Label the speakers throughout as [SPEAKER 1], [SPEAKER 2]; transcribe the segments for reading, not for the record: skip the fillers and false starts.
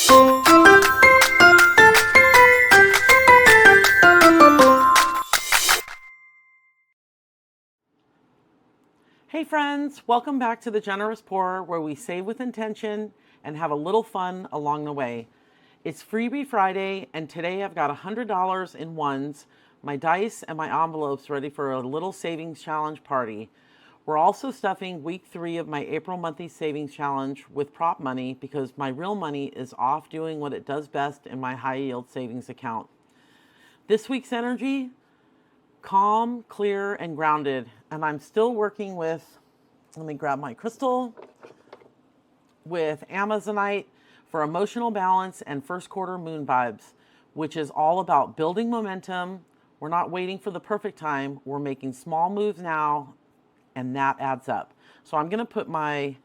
[SPEAKER 1] Hey friends, welcome back to The Generous Poor, where we save with intention and have a little fun along the way. It's Freebie Friday, and today I've got $100 in ones, my dice, and my envelopes ready for a little savings challenge party. We're also stuffing week 3 of my April monthly savings challenge with prop money because my real money is off doing what it does best in my high yield savings account. This week's energy: calm, clear, and grounded. And I'm still working with, let me grab my crystal, with Amazonite for emotional balance and first quarter moon vibes, which is all about building momentum. We're not waiting for the perfect time. We're making small moves now, and that adds up. So I'm going to put my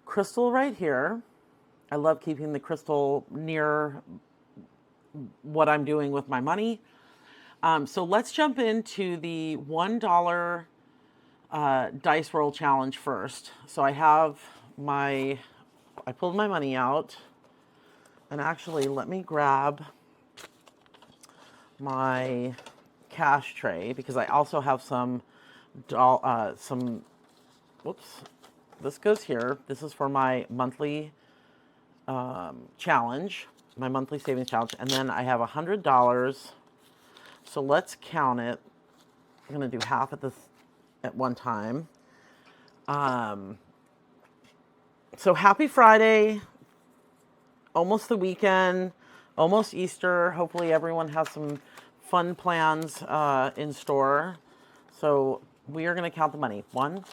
[SPEAKER 1] crystal right here. I love keeping the crystal near what I'm doing with my money. So let's jump into the $1 dice roll challenge first. So I pulled my money out, and actually let me grab my cash tray because I also have whoops, this goes here. This is for my monthly challenge, my monthly savings challenge, and then I have $100. So let's count it. I'm going to do half at one time. So happy Friday, almost the weekend, almost Easter. Hopefully everyone has some fun plans in store. So we are going to count the money. 1,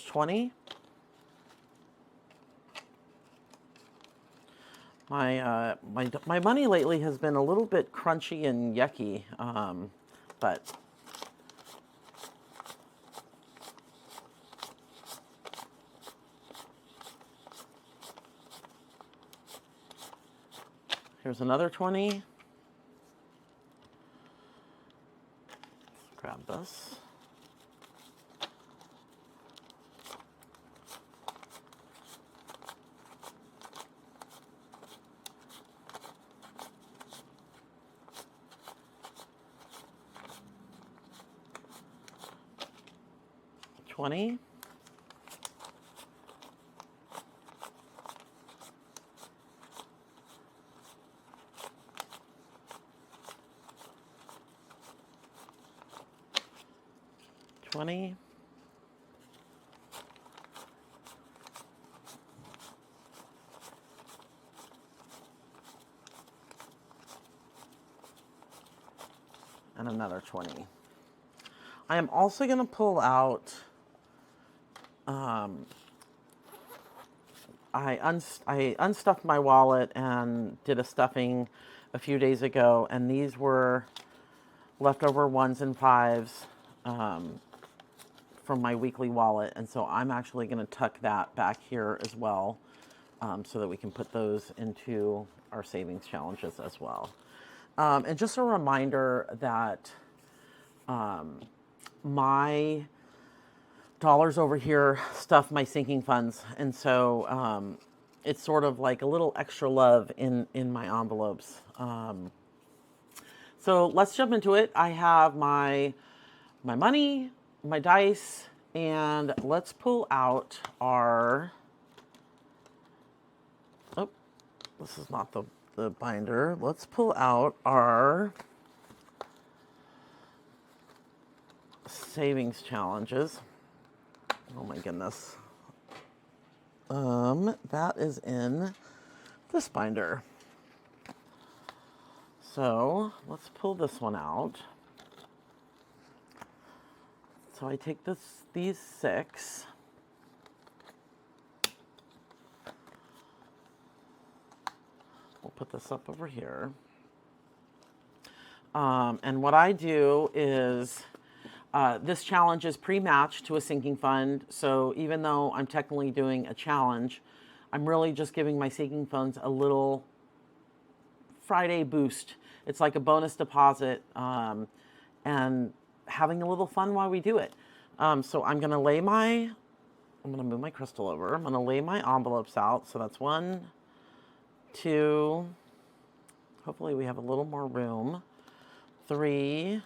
[SPEAKER 1] 20. My money lately has been a little bit crunchy and yucky, but here's another 20. Let's grab this. $20. $20. And another 20. I am also going to pull out, I unstuffed my wallet and did a stuffing a few days ago, and these were leftover 1s and 5s from my weekly wallet, and so I'm actually going to tuck that back here as well, so that we can put those into our savings challenges as well. And just a reminder that my dollars over here stuff my sinking funds, and so it's sort of like a little extra love in my envelopes. So let's jump into it. I have my money, my dice, and let's pull out our, oh, this is not the binder. Let's pull out our savings challenges. Oh my goodness. That is in this binder. So let's pull this one out. So I take these 6. We'll put this up over here. And what I do is, this challenge is pre-matched to a sinking fund. So even though I'm technically doing a challenge, I'm really just giving my sinking funds a little Friday boost. It's like a bonus deposit, and having a little fun while we do it. So I'm going to move my crystal over. I'm going to lay my envelopes out. So that's 1, 2, hopefully we have a little more room. 3,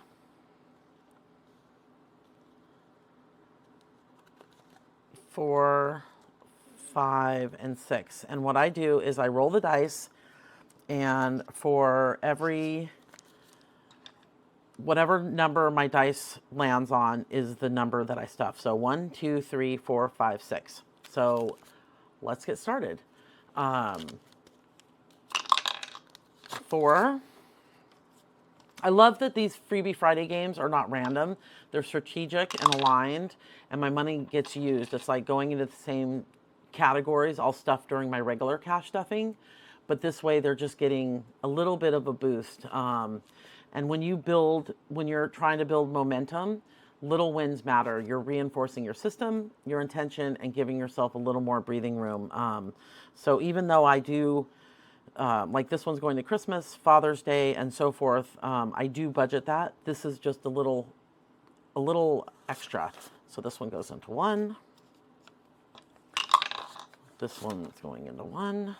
[SPEAKER 1] 4, 5, and 6. And what I do is I roll the dice, and for whatever number my dice lands on is the number that I stuff. So 1, 2, 3, 4, 5, 6. So let's get started. 4. I love that these Freebie Friday games are not random. They're strategic and aligned, and my money gets used. It's like going into the same categories I'll stuff during my regular cash stuffing, but this way they're just getting a little bit of a boost. And when you're trying to build momentum, little wins matter. You're reinforcing your system, your intention, and giving yourself a little more breathing room. So even though I do, like this one's going to Christmas, Father's Day, and so forth, I do budget that. This is just a little extra. So this one goes into 1. This one's going into 1.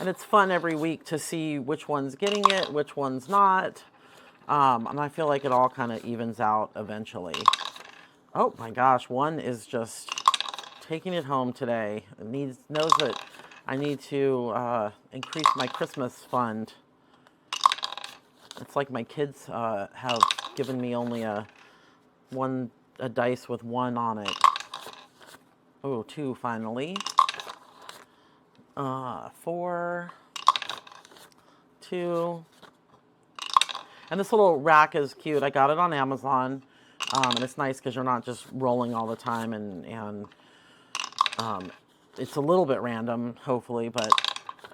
[SPEAKER 1] And it's fun every week to see which one's getting it, which one's not. And I feel like it all kind of evens out eventually. Oh my gosh, 1 is just taking it home today. It knows that I need to increase my Christmas fund. It's like my kids have given me only a dice with 1 on it. Oh, 2 finally. 4, 2. And this little rack is cute. I got it on Amazon. And it's nice because you're not just rolling all the time, and it's a little bit random, hopefully, but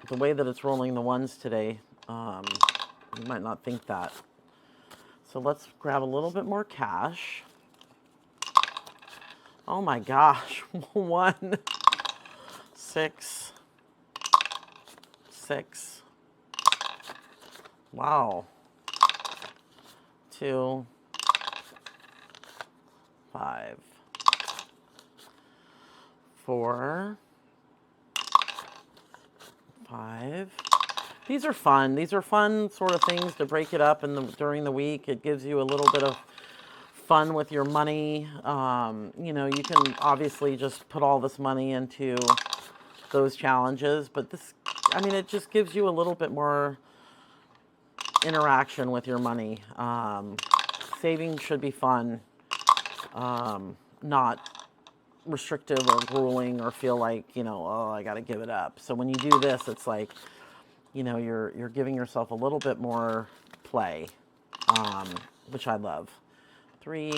[SPEAKER 1] the way that it's rolling the ones today, you might not think that. So let's grab a little bit more cash. Oh my gosh, 1, 6, 6. Wow. 2, 5, 4, 5. These are fun. These are fun sort of things to break it up during the week. It gives you a little bit of fun with your money. You know, you can obviously just put all this money into those challenges, but it just gives you a little bit more interaction with your money. Saving should be fun, not restrictive or grueling, or feel like, oh, I got to give it up. So when you do this, it's like, you're giving yourself a little bit more play, which I love. 3,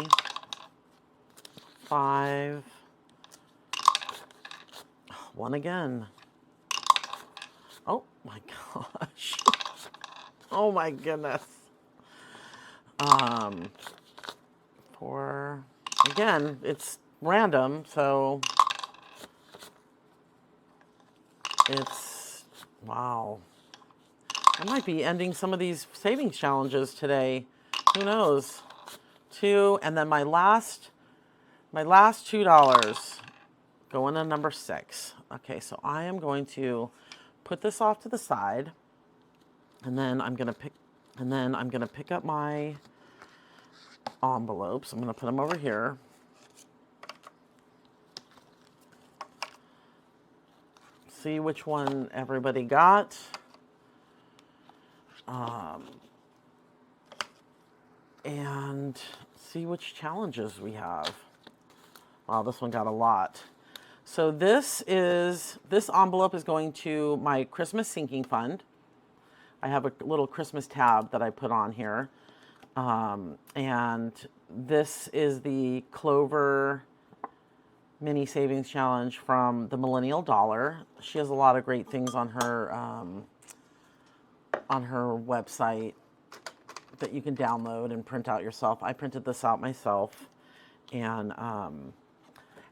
[SPEAKER 1] 5, 1 again. Oh my gosh. Oh my goodness. 4. Again, it's random, so it's, wow. I might be ending some of these savings challenges today. Who knows? 2, and then my last $2 going to number 6. Okay, so I am going to put this off to the side, and then I'm going to pick up my envelopes. I'm going to put them over here. See which one everybody got. And see which challenges we have. Wow, this one got a lot. So this envelope is going to my Christmas sinking fund. I have a little Christmas tab that I put on here. And this is the Clover mini savings challenge from the Millennial Dollar. She has a lot of great things on her website that you can download and print out yourself. I printed this out myself, and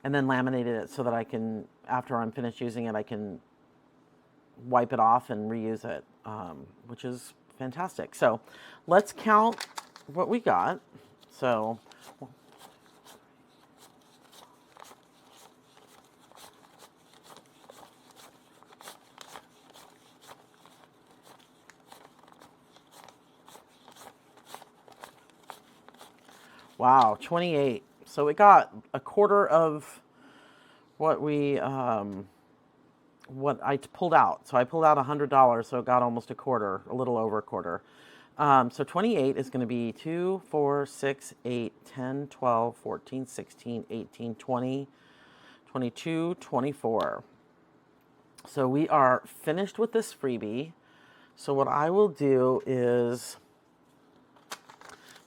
[SPEAKER 1] then laminated it so that I can, after I'm finished using it, I can wipe it off and reuse it. which is fantastic. So let's count what we got. So wow, 28. So it got a quarter of what what I pulled out. So I pulled out $100, so it got almost a quarter, a little over a quarter. So 28 is going to be 2, 4, 6, 8, 10, 12, 14, 16, 18, 20, 22, 24. So we are finished with this freebie. So what I will do is,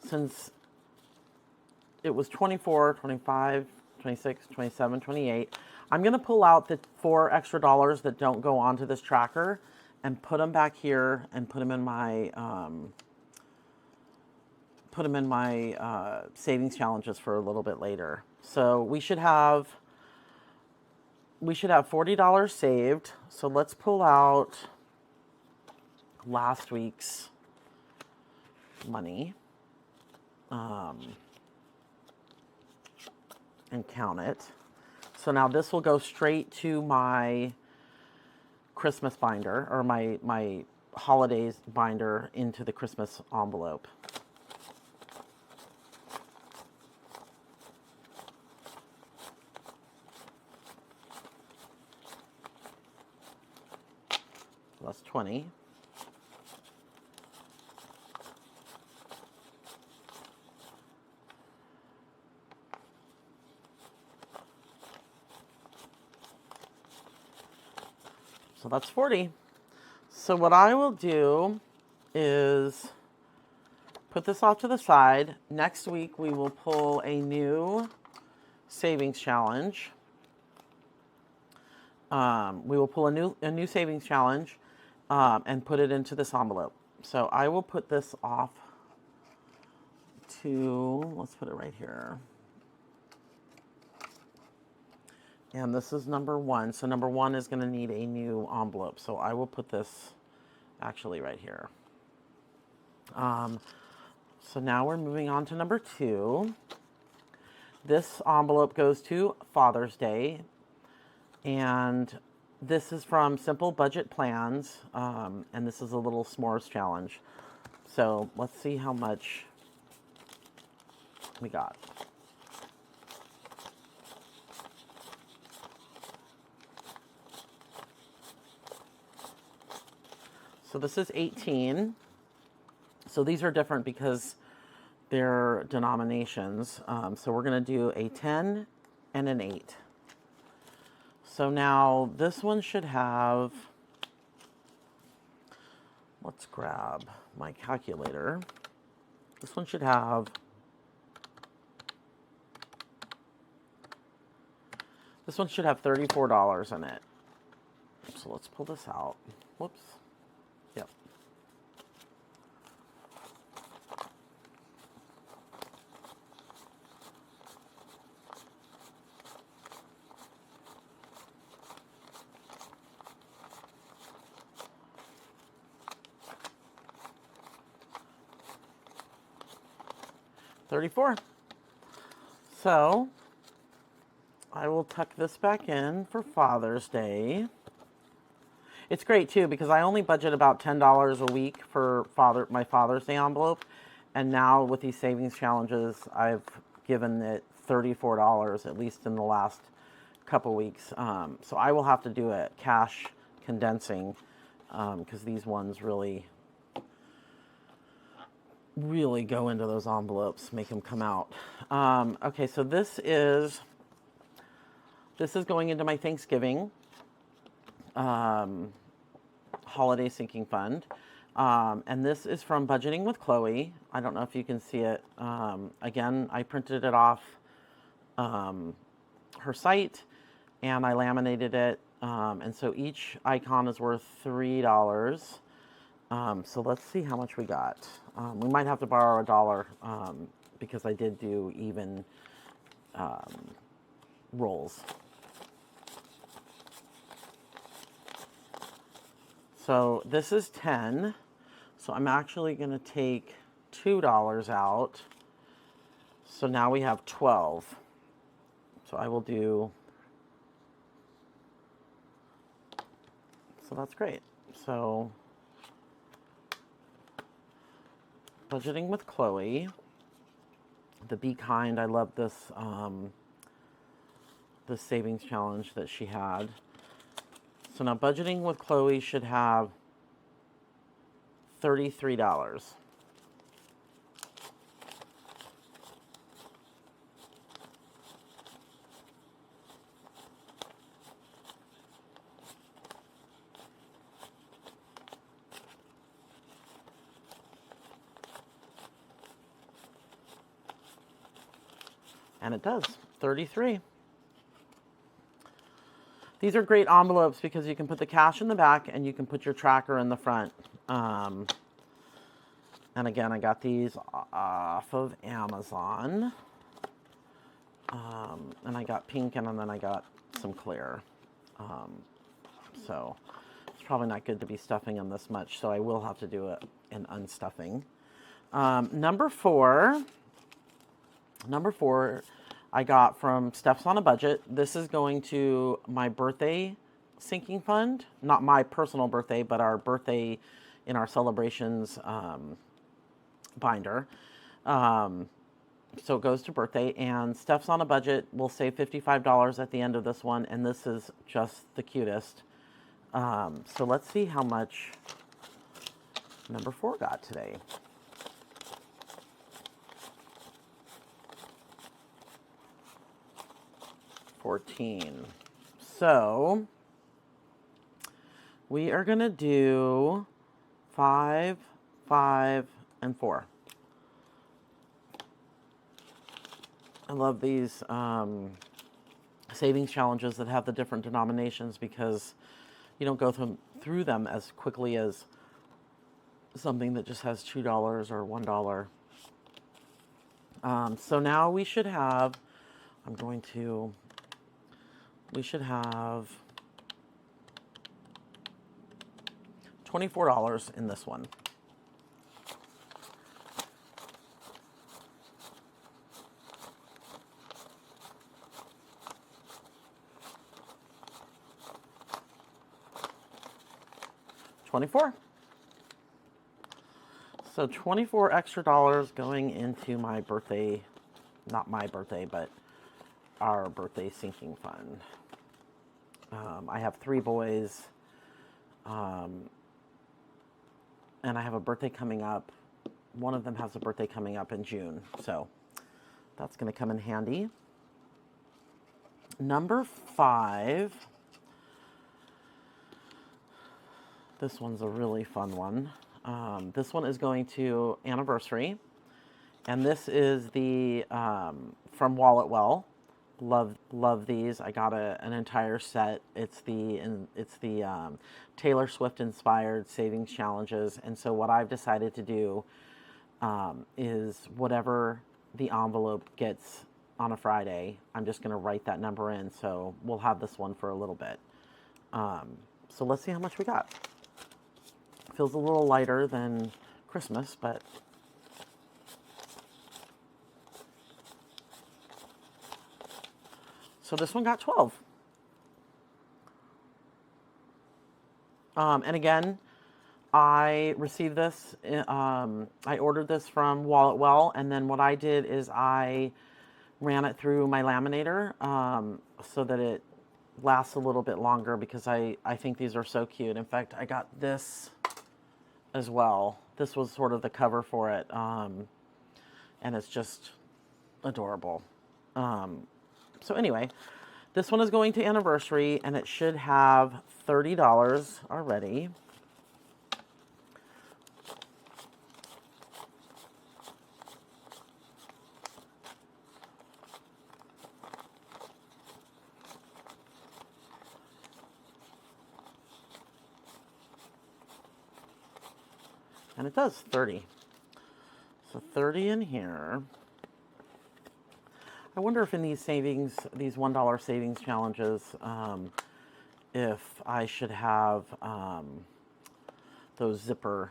[SPEAKER 1] since it was 24, 25, 26, 27, 28, I'm going to pull out the $4 extra that don't go onto this tracker and put them back here and put them in my savings challenges for a little bit later. So we should have $40 saved. So let's pull out last week's money and count it. So now this will go straight to my Christmas binder, or my holidays binder, into the Christmas envelope. That's 20. So that's 40. So what I will do is put this off to the side. Next week we will pull a new savings challenge. We will pull a new savings challenge and put it into this envelope. So I will put this off to, let's put it right here. And this is number 1. So number 1 is going to need a new envelope. So I will put this actually right here. So now we're moving on to number 2. This envelope goes to Father's Day. And this is from Simple Budget Plans. And this is a little s'mores challenge. So let's see how much we got. So this is 18. So these are different because they're denominations. So we're going to do a 10 and an 8. So now this one should have, let's grab my calculator. This one should have, $34 in it. So let's pull this out. Whoops. Yep. $34. So I will tuck this back in for Father's Day. It's great too because I only budget about $10 a week for my Father's Day envelope, and now with these savings challenges, I've given it $34 at least in the last couple weeks. So I will have to do a cash condensing because these ones really go into those envelopes, make them come out. Okay, so this is going into my Thanksgiving holiday sinking fund. And this is from Budgeting with Chloe. I don't know if you can see it. Again, I printed it off her site and I laminated it. And so each icon is worth $3. So let's see how much we got. We might have to borrow $1 because I did do even rolls. So this is 10. So I'm actually going to take $2 out. So now we have 12. So I will do, so that's great. So budgeting with Chloe, the Be Kind. I love this, this savings challenge that she had. So now budgeting with Chloe should have $33. And it does, 33. These are great envelopes because you can put the cash in the back and you can put your tracker in the front. And again, I got these off of Amazon. And I got pink and then I got some clear. So it's probably not good to be stuffing them this much, so I will have to do an unstuffing. Number four, I got from Steph's on a Budget. This is going to my birthday sinking fund. Not my personal birthday, but our birthday in our celebrations binder. So it goes to birthday, and Steph's on a Budget will save $55 at the end of this one, and this is just the cutest. So let's see how much number 4 got today. $14. So we are going to do 5, 5, and 4. I love these savings challenges that have the different denominations because you don't go through them as quickly as something that just has $2 or $1. So now we should have, we should have $24 in this one. $24. So 24 extra dollars going into my birthday, not my birthday, but our birthday sinking fund. I have 3 boys, and I have a birthday coming up. One of them has a birthday coming up in June, so that's going to come in handy. Number 5. This one's a really fun one. This one is going to Anniversary, and this is the from Wallet Well. Love these. I got an entire set. It's the Taylor Swift inspired savings challenges, and so what I've decided to do is whatever the envelope gets on a Friday, I'm just going to write that number in. So we'll have this one for a little bit. So let's see how much we got. Feels a little lighter than Christmas, but so this one got 12. And again, I received this, I ordered this from Wallet Well, and then what I did is I ran it through my laminator so that it lasts a little bit longer because I think these are so cute. In fact, I got this as well. This was sort of the cover for it, and it's just adorable. So anyway, this one is going to Anniversary, and it should have $30 already. And it does 30. So 30 in here. I wonder if in these savings, these $1 savings challenges, if I should have those zipper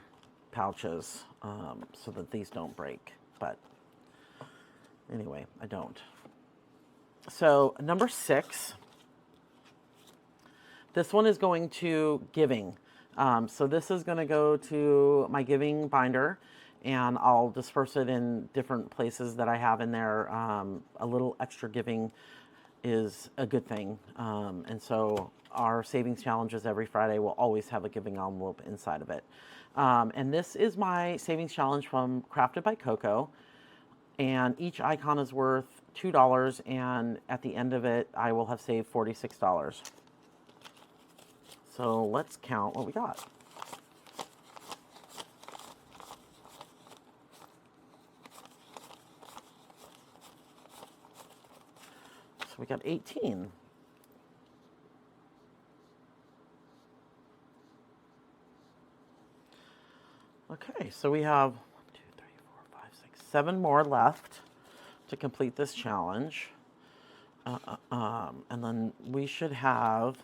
[SPEAKER 1] pouches so that these don't break. But anyway, I don't. So number 6, this one is going to giving. So this is going to go to my giving binder, and I'll disperse it in different places that I have in there. A little extra giving is a good thing. And so our savings challenges every Friday will always have a giving envelope inside of it. And this is my savings challenge from Crafted by Coco. And each icon is worth $2, and at the end of it, I will have saved $46. So let's count what we got. So we got 18. Okay, so we have 1, 2, 3, 4, 5, 6, 7 more left to complete this challenge. And then we should have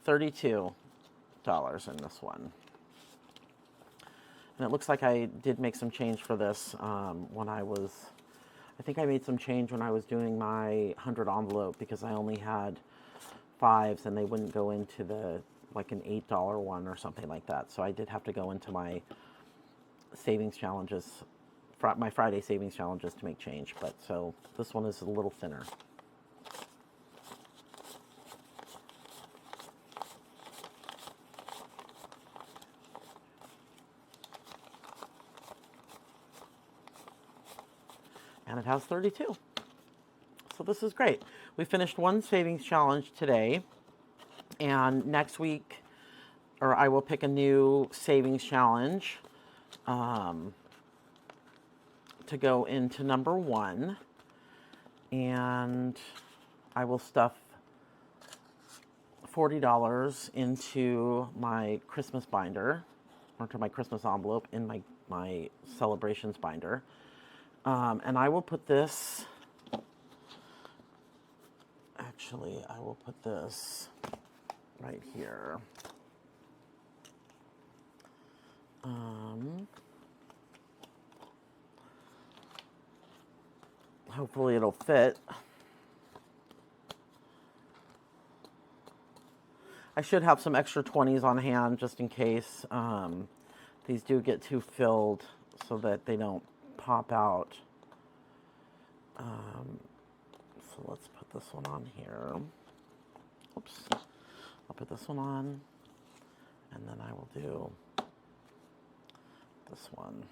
[SPEAKER 1] $32 in this one. And it looks like I did make some change for this when I think I made some change when I was doing my 100 envelope, because I only had 5s and they wouldn't go into the, like an $8 one or something like that. So I did have to go into my savings challenges, my Friday savings challenges, to make change. But so this one is a little thinner. And it has 32. So this is great. We finished one savings challenge today, and next week, or I will pick a new savings challenge to go into number 1, and I will stuff $40 into my Christmas binder, or to my Christmas envelope in my celebrations binder. And I will put this, actually, I will put this right here. Hopefully it'll fit. I should have some extra 20s on hand just in case these do get too filled, so that they don't pop out. So let's put this one on here. Oops. I'll put this one on, and then I will do this one.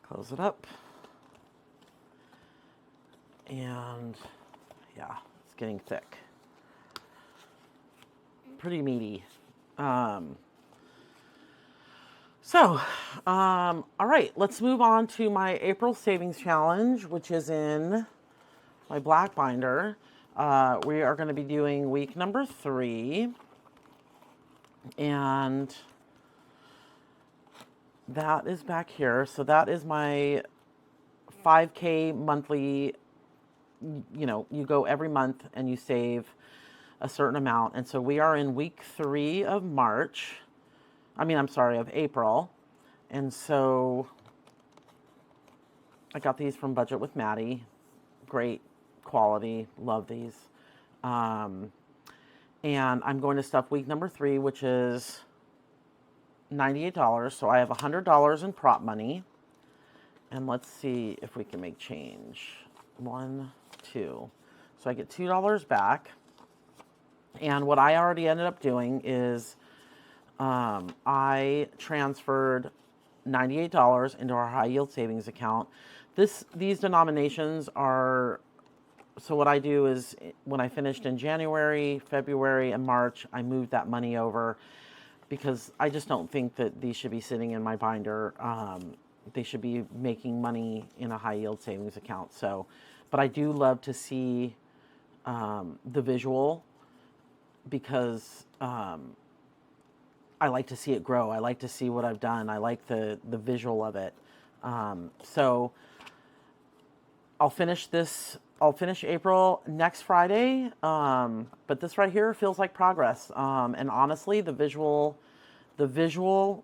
[SPEAKER 1] Close it up. And yeah, it's getting thick. Pretty meaty. All right, let's move on to my April Savings Challenge, which is in my black binder. We are going to be doing week number 3, and that is back here. So that is my 5K monthly. You know, you go every month and you save a certain amount. And so we are in week 3 of of April. And so I got these from Budget with Maddie. Great quality. Love these. And I'm going to stuff week number 3, which is $98. So I have $100 in prop money. And let's see if we can make change. 1, 2. So I get $2 back. And what I already ended up doing is I transferred $98 into our high yield savings account. These denominations are, so what I do is when I finished in January, February, and March, I moved that money over, because I just don't think that these should be sitting in my binder. They should be making money in a high yield savings account. So, but I do love to see the visual, because I like to see it grow. I like to see what I've done. I like the visual of it. So I'll finish April next Friday. But this right here feels like progress. And honestly, the visual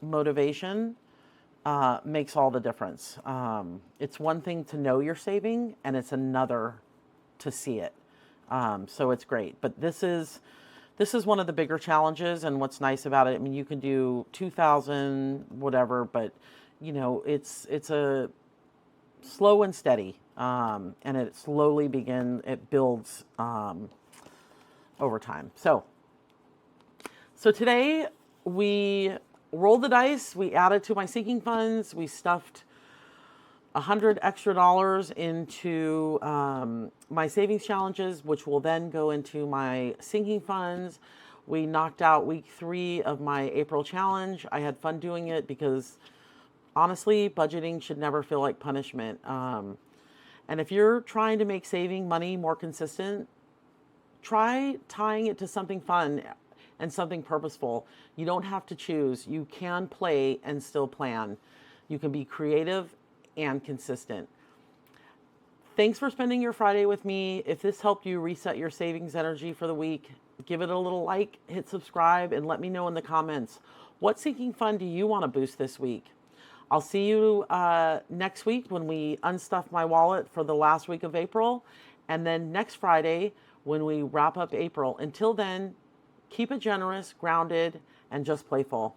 [SPEAKER 1] motivation makes all the difference. It's one thing to know you're saving, and it's another to see it. So it's great. But this is one of the bigger challenges, and what's nice about it, I mean, you can do 2,000 whatever, but it's a slow and steady, and it builds over time. So today we rolled the dice, we added to my sinking funds, we stuffed $100 extra into my savings challenges, which will then go into my sinking funds. We knocked out week 3 of my April challenge. I had fun doing it because honestly, budgeting should never feel like punishment. And if you're trying to make saving money more consistent, try tying it to something fun and something purposeful. You don't have to choose. You can play and still plan. You can be creative and consistent. Thanks for spending your Friday with me. If this helped you reset your savings energy for the week, give it a little like, hit subscribe, and let me know in the comments, what sinking fund do you want to boost this week? I'll see you next week when we unstuff my wallet for the last week of April, and then next Friday when we wrap up April. Until then, keep it generous, grounded, and just playful.